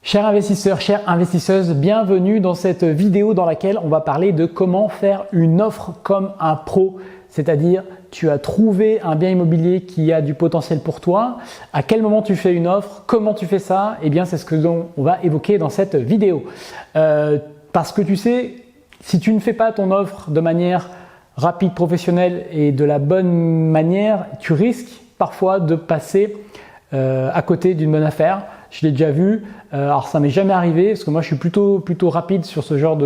Chers investisseurs, chères investisseuses, bienvenue dans cette vidéo dans laquelle on va parler de comment faire une offre comme un pro. C'est-à-dire, tu as trouvé un bien immobilier qui a du potentiel pour toi. À quel moment tu fais une offre? Comment tu fais ça? Eh bien, c'est ce que on va évoquer dans cette vidéo. Parce que tu sais, si tu ne fais pas ton offre de manière rapide, professionnelle et de la bonne manière, tu risques parfois de passer à côté d'une bonne affaire. Je l'ai déjà vu, alors ça m'est jamais arrivé parce que moi je suis plutôt rapide sur ce genre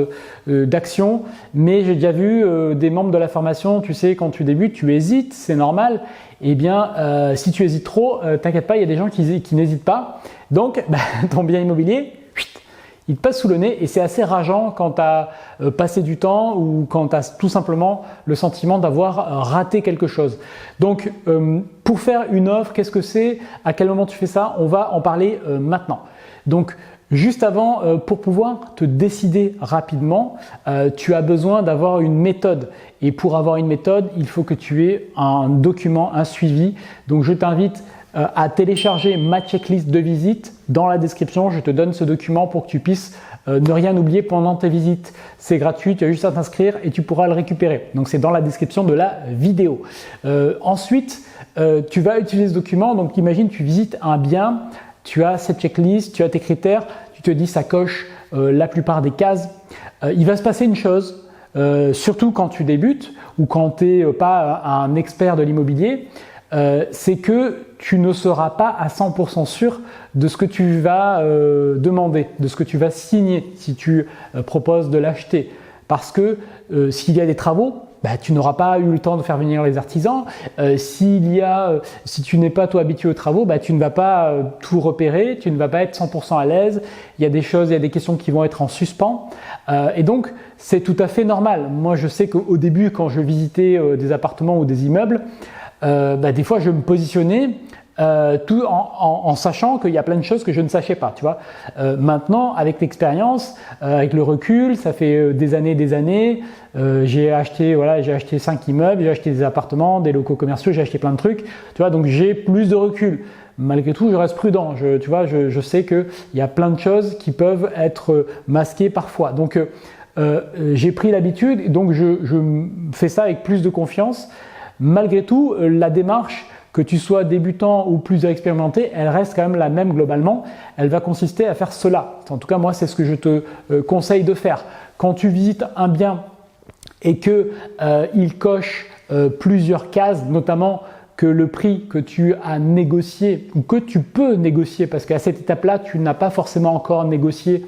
d'action, mais j'ai déjà vu des membres de la formation, tu sais, quand tu débutes, tu hésites, c'est normal. Eh bien, si tu hésites trop, t'inquiète pas, il y a des gens qui n'hésitent pas. Donc, ton bien immobilier, il te passe sous le nez et c'est assez rageant quand tu as passé du temps ou quand tu as tout simplement le sentiment d'avoir raté quelque chose. Donc, pour faire une offre, qu'est-ce que c'est? À quel moment tu fais ça? On va en parler maintenant. Donc, juste avant, pour pouvoir te décider rapidement, tu as besoin d'avoir une méthode. Et pour avoir une méthode, il faut que tu aies un document, un suivi. Donc, je t'invite à télécharger ma checklist de visite. Dans la description, je te donne ce document pour que tu puisses ne rien oublier pendant tes visites. C'est gratuit, tu as juste à t'inscrire et tu pourras le récupérer. Donc c'est dans la description de la vidéo. Ensuite, tu vas utiliser ce document. Donc imagine, tu visites un bien, tu as cette checklist, tu as tes critères, tu te dis ça coche la plupart des cases. Il va se passer une chose, surtout quand tu débutes ou quand tu n'es pas un expert de l'immobilier, c'est que tu ne seras pas à 100% sûr de ce que tu vas demander, de ce que tu vas signer si tu proposes de l'acheter. Parce que s'il y a des travaux, tu n'auras pas eu le temps de faire venir les artisans. Si tu n'es pas toi habitué aux travaux, tu ne vas pas tout repérer, tu ne vas pas être 100% à l'aise. Il y a des choses, il y a des questions qui vont être en suspens. Et donc, c'est tout à fait normal. Moi, je sais qu'au début, quand je visitais des appartements ou des immeubles, des fois, je me positionnais tout en sachant qu'il y a plein de choses que je ne sachais pas. Tu vois. Maintenant, avec l'expérience, avec le recul, ça fait des années. J'ai acheté 5 immeubles, j'ai acheté des appartements, des locaux commerciaux, j'ai acheté plein de trucs. Tu vois, donc j'ai plus de recul. Malgré tout, je reste prudent. Je sais qu'il y a plein de choses qui peuvent être masquées parfois. Donc, j'ai pris l'habitude, donc je fais ça avec plus de confiance. Malgré tout, la démarche, que tu sois débutant ou plus expérimenté, elle reste quand même la même globalement. Elle va consister à faire cela. En tout cas, moi, c'est ce que je te conseille de faire. Quand tu visites un bien et qu'il coche plusieurs cases, notamment que le prix que tu as négocié ou que tu peux négocier, parce qu'à cette étape-là, tu n'as pas forcément encore négocié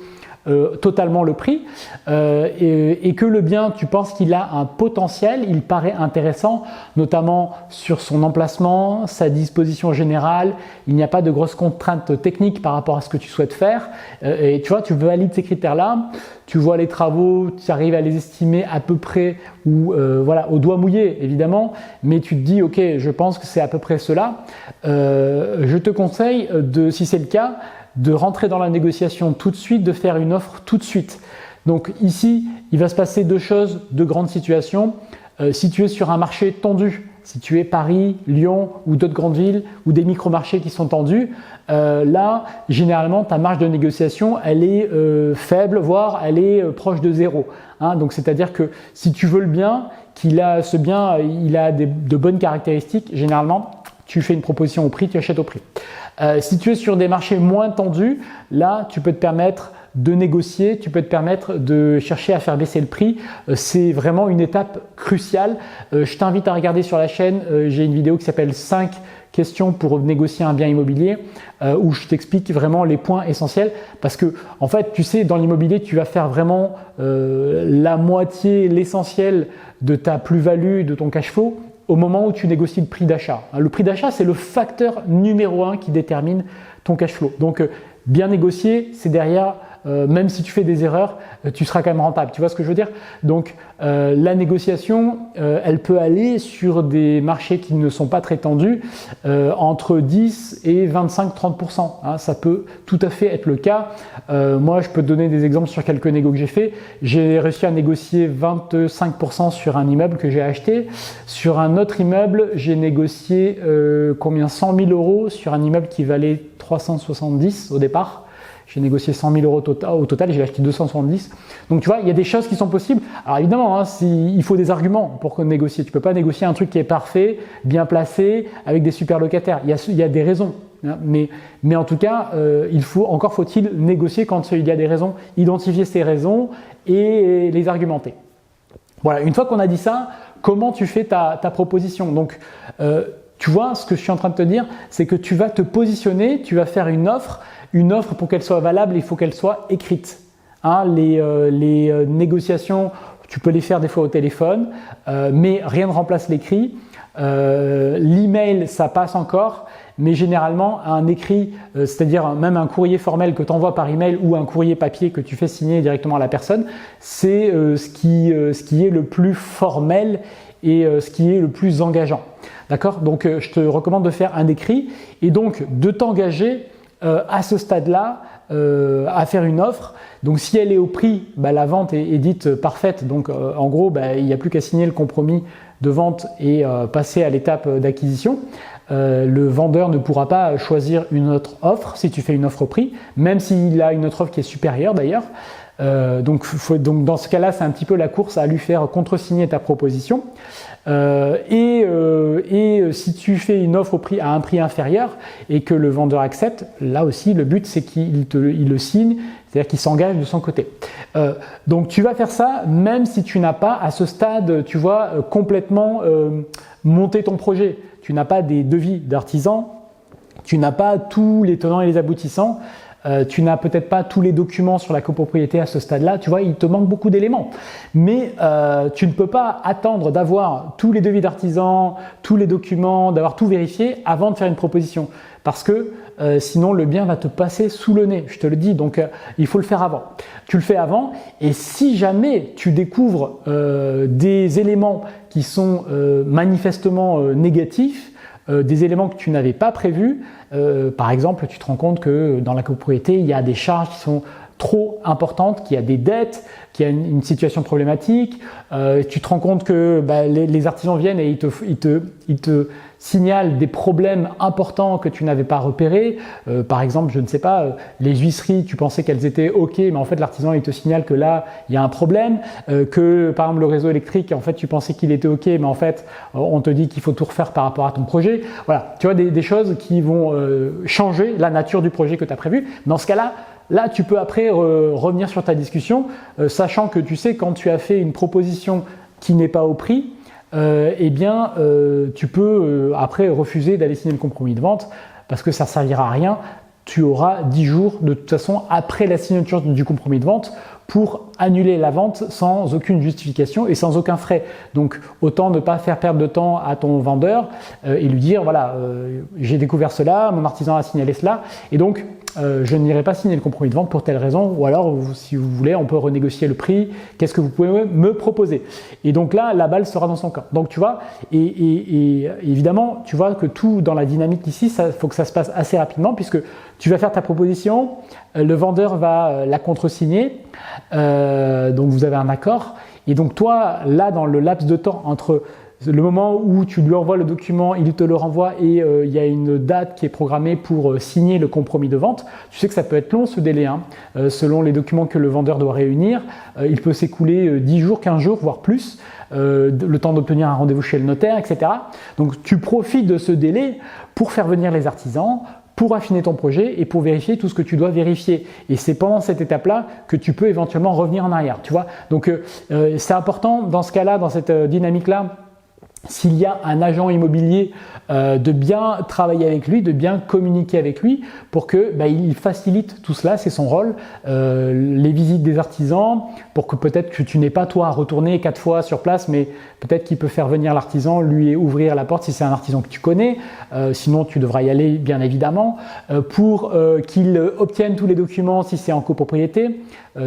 totalement le prix et que le bien, tu penses qu'il a un potentiel, il paraît intéressant, notamment sur son emplacement, sa disposition générale, il n'y a pas de grosses contraintes techniques par rapport à ce que tu souhaites faire et tu vois, tu valides ces critères-là, tu vois les travaux, tu arrives à les estimer à peu près ou au doigt mouillé évidemment, mais tu te dis ok, je pense que c'est à peu près cela. Je te conseille si c'est le cas, de rentrer dans la négociation tout de suite, de faire une offre tout de suite. Donc ici, il va se passer deux choses, deux grandes situations. Si tu es sur un marché tendu, si tu es Paris, Lyon ou d'autres grandes villes ou des micro-marchés qui sont tendus, là, généralement, ta marge de négociation, elle est faible, voire elle est proche de zéro. Donc, c'est-à-dire que si tu veux le bien, il a de bonnes caractéristiques, généralement, tu fais une proposition au prix, tu achètes au prix. Si tu es sur des marchés moins tendus, là, tu peux te permettre de négocier, tu peux te permettre de chercher à faire baisser le prix. C'est vraiment une étape cruciale. Je t'invite à regarder sur la chaîne, j'ai une vidéo qui s'appelle 5 questions pour négocier un bien immobilier où je t'explique vraiment les points essentiels parce que en fait, tu sais, dans l'immobilier, tu vas faire vraiment la moitié, l'essentiel de ta plus-value, de ton cash flow au moment où tu négocies le prix d'achat. Le prix d'achat, c'est le facteur numéro 1 qui détermine ton cash flow. Donc, bien négocier, c'est derrière, même si tu fais des erreurs, tu seras quand même rentable. Tu vois ce que je veux dire? Donc, la négociation, elle peut aller sur des marchés qui ne sont pas très tendus, entre 10 et 25-30%. Ça peut tout à fait être le cas. Moi, je peux te donner des exemples sur quelques négos que j'ai fait. J'ai réussi à négocier 25% sur un immeuble que j'ai acheté. Sur un autre immeuble, j'ai négocié 100 000 € sur un immeuble qui valait 370 au départ. j'ai négocié 100 000 euros au total, j'ai acheté 270. Donc tu vois, il y a des choses qui sont possibles. Alors évidemment, hein, il faut des arguments pour négocier. Tu peux pas négocier un truc qui est parfait, bien placé, avec des super locataires. Il y a des raisons. Hein, mais en tout cas, faut-il négocier quand il y a des raisons, identifier ces raisons et les argumenter. Voilà, une fois qu'on a dit ça, comment tu fais ta proposition? Donc, tu vois, ce que je suis en train de te dire, c'est que tu vas te positionner, tu vas faire une offre. Une offre, pour qu'elle soit valable, il faut qu'elle soit écrite. Hein, les négociations, tu peux les faire des fois au téléphone, mais rien ne remplace l'écrit. L'email, ça passe encore, mais généralement, un écrit, c'est-à-dire même un courrier formel que tu envoies par email ou un courrier papier que tu fais signer directement à la personne, c'est ce qui est le plus formel et ce qui est le plus engageant. D'accord? Donc, je te recommande de faire un écrit et donc de t'engager à ce stade-là à faire une offre. Donc si elle est au prix, la vente est dite parfaite. Donc en gros, il n'y a plus qu'à signer le compromis de vente et passer à l'étape d'acquisition. Le vendeur ne pourra pas choisir une autre offre si tu fais une offre au prix, même s'il a une autre offre qui est supérieure d'ailleurs. Donc dans ce cas-là, c'est un petit peu la course à lui faire contresigner ta proposition. Si tu fais une offre à un prix inférieur et que le vendeur accepte, là aussi le but c'est qu'il le signe, c'est-à-dire qu'il s'engage de son côté. Donc tu vas faire ça même si tu n'as pas à ce stade, tu vois, complètement monté ton projet. Tu n'as pas des devis d'artisans, tu n'as pas tous les tenants et les aboutissants. Tu n'as peut-être pas tous les documents sur la copropriété à ce stade-là, tu vois, il te manque beaucoup d'éléments. Mais tu ne peux pas attendre d'avoir tous les devis d'artisans, tous les documents, d'avoir tout vérifié avant de faire une proposition. Parce que sinon le bien va te passer sous le nez, je te le dis, donc il faut le faire avant. Tu le fais avant et si jamais tu découvres des éléments qui sont manifestement négatifs, des éléments que tu n'avais pas prévus, par exemple, tu te rends compte que dans la copropriété, il y a des charges qui sont trop importantes, qu'il y a des dettes, qu'il y a une situation problématique. Tu te rends compte que les artisans viennent et ils te signalent des problèmes importants que tu n'avais pas repérés. Par exemple, je ne sais pas, les huisseries, tu pensais qu'elles étaient OK, mais en fait l'artisan il te signale que là il y a un problème. Que par exemple le réseau électrique, en fait tu pensais qu'il était OK, mais en fait on te dit qu'il faut tout refaire par rapport à ton projet. Voilà, tu vois des choses qui vont changer la nature du projet que tu as prévu. Dans ce cas-là, tu peux après revenir sur ta discussion, sachant que tu sais quand tu as fait une proposition qui n'est pas au prix, tu peux après refuser d'aller signer le compromis de vente parce que ça ne servira à rien. Tu auras 10 jours de toute façon après la signature du compromis de vente pour annuler la vente sans aucune justification et sans aucun frais. Donc autant ne pas faire perdre de temps à ton vendeur et lui dire voilà, j'ai découvert cela, mon artisan a signalé cela et donc je n'irai pas signer le compromis de vente pour telle raison, ou alors si vous voulez on peut renégocier le prix, qu'est-ce que vous pouvez me proposer? Et donc là la balle sera dans son camp. Donc tu vois, et évidemment tu vois que tout dans la dynamique ici, il faut que ça se passe assez rapidement puisque tu vas faire ta proposition, le vendeur va la contresigner, donc vous avez un accord, et donc toi là dans le laps de temps entre le moment où tu lui envoies le document, il te le renvoie et il y a une date qui est programmée pour signer le compromis de vente. Tu sais que ça peut être long ce délai, hein. Selon les documents que le vendeur doit réunir, il peut s'écouler 10 jours, 15 jours, voire plus, le temps d'obtenir un rendez-vous chez le notaire, etc. Donc tu profites de ce délai pour faire venir les artisans, pour affiner ton projet et pour vérifier tout ce que tu dois vérifier. Et c'est pendant cette étape-là que tu peux éventuellement revenir en arrière, tu vois. Donc c'est important dans ce cas-là, dans cette dynamique-là, s'il y a un agent immobilier, de bien travailler avec lui, de bien communiquer avec lui pour que il facilite tout cela, c'est son rôle, les visites des artisans, pour que peut-être que tu n'aies pas toi à retourner 4 fois sur place, mais peut-être qu'il peut faire venir l'artisan, lui ouvrir la porte si c'est un artisan que tu connais, sinon tu devras y aller bien évidemment, pour qu'il obtienne tous les documents si c'est en copropriété,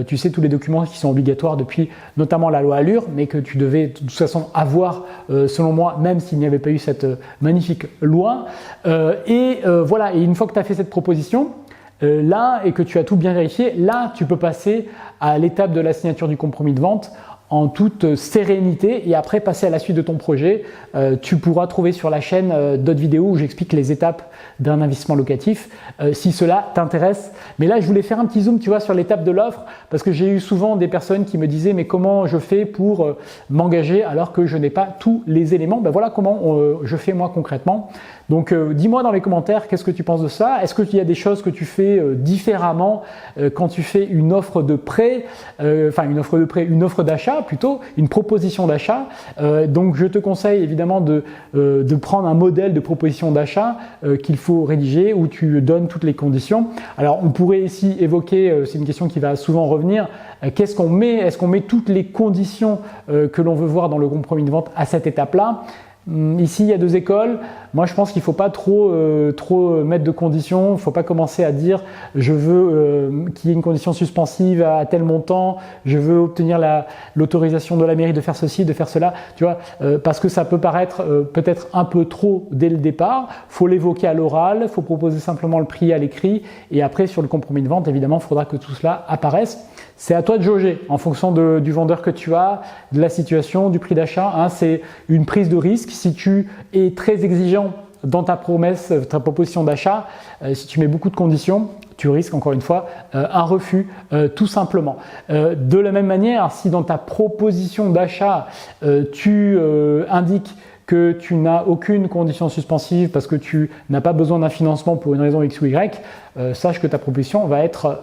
tu sais tous les documents qui sont obligatoires depuis notamment la loi Allure, mais que tu devais de toute façon avoir selon moi, même s'il n'y avait pas eu cette magnifique loi. Voilà, et une fois que tu as fait cette proposition, là, et que tu as tout bien vérifié, là, tu peux passer à l'étape de la signature du compromis de vente en toute sérénité et après passer à la suite de ton projet. Tu pourras trouver sur la chaîne d'autres vidéos où j'explique les étapes d'un investissement locatif si cela t'intéresse. Mais là, je voulais faire un petit zoom, tu vois, sur l'étape de l'offre parce que j'ai eu souvent des personnes qui me disaient mais comment je fais pour m'engager alors que je n'ai pas tous les éléments. Ben voilà comment je fais moi concrètement. Donc dis-moi dans les commentaires qu'est-ce que tu penses de ça. Est-ce qu'il y a des choses que tu fais différemment quand tu fais une offre de prêt, une offre d'achat plutôt, une proposition d'achat. Donc je te conseille évidemment de prendre un modèle de proposition d'achat qu'il faut rédiger où tu donnes toutes les conditions. Alors on pourrait ici évoquer, c'est une question qui va souvent revenir, qu'est-ce qu'on met? Est-ce qu'on met toutes les conditions que l'on veut voir dans le compromis de vente à cette étape-là? Ici, il y a deux écoles. Moi, je pense qu'il ne faut pas trop mettre de conditions. Il ne faut pas commencer à dire je veux qu'il y ait une condition suspensive à tel montant, je veux obtenir l'autorisation de la mairie de faire ceci, de faire cela, tu vois, parce que ça peut paraître peut-être un peu trop dès le départ. Il faut l'évoquer à l'oral, il faut proposer simplement le prix à l'écrit et après, sur le compromis de vente, évidemment, il faudra que tout cela apparaisse. C'est à toi de jauger en fonction du vendeur que tu as, de la situation, du prix d'achat. Hein, c'est une prise de risque. Si tu es très exigeant dans ta promesse, ta proposition d'achat, si tu mets beaucoup de conditions, tu risques encore une fois un refus tout simplement. De la même manière, si dans ta proposition d'achat, tu indiques que tu n'as aucune condition suspensive parce que tu n'as pas besoin d'un financement pour une raison X ou Y, sache que ta proposition va être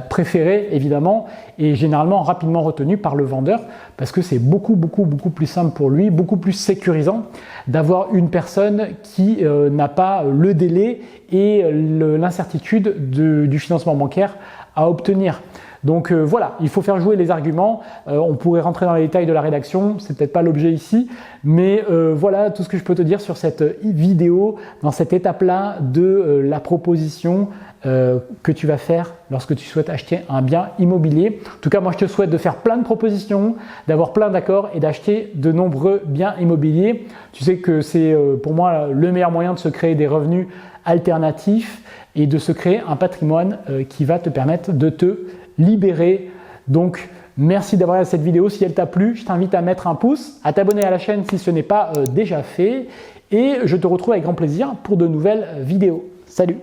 préférée évidemment et généralement rapidement retenue par le vendeur parce que c'est beaucoup plus simple pour lui, beaucoup plus sécurisant d'avoir une personne qui n'a pas le délai et l'incertitude du financement bancaire à obtenir. Donc voilà, il faut faire jouer les arguments. On pourrait rentrer dans les détails de la rédaction, c'est peut-être pas l'objet ici, mais voilà tout ce que je peux te dire sur cette vidéo, dans cette étape-là de la proposition que tu vas faire lorsque tu souhaites acheter un bien immobilier. En tout cas, moi je te souhaite de faire plein de propositions, d'avoir plein d'accords et d'acheter de nombreux biens immobiliers. Tu sais que c'est pour moi le meilleur moyen de se créer des revenus alternatifs et de se créer un patrimoine qui va te permettre de te libérer. Donc merci d'avoir regardé cette vidéo. Si elle t'a plu, je t'invite à mettre un pouce, à t'abonner à la chaîne si ce n'est pas déjà fait et je te retrouve avec grand plaisir pour de nouvelles vidéos. Salut!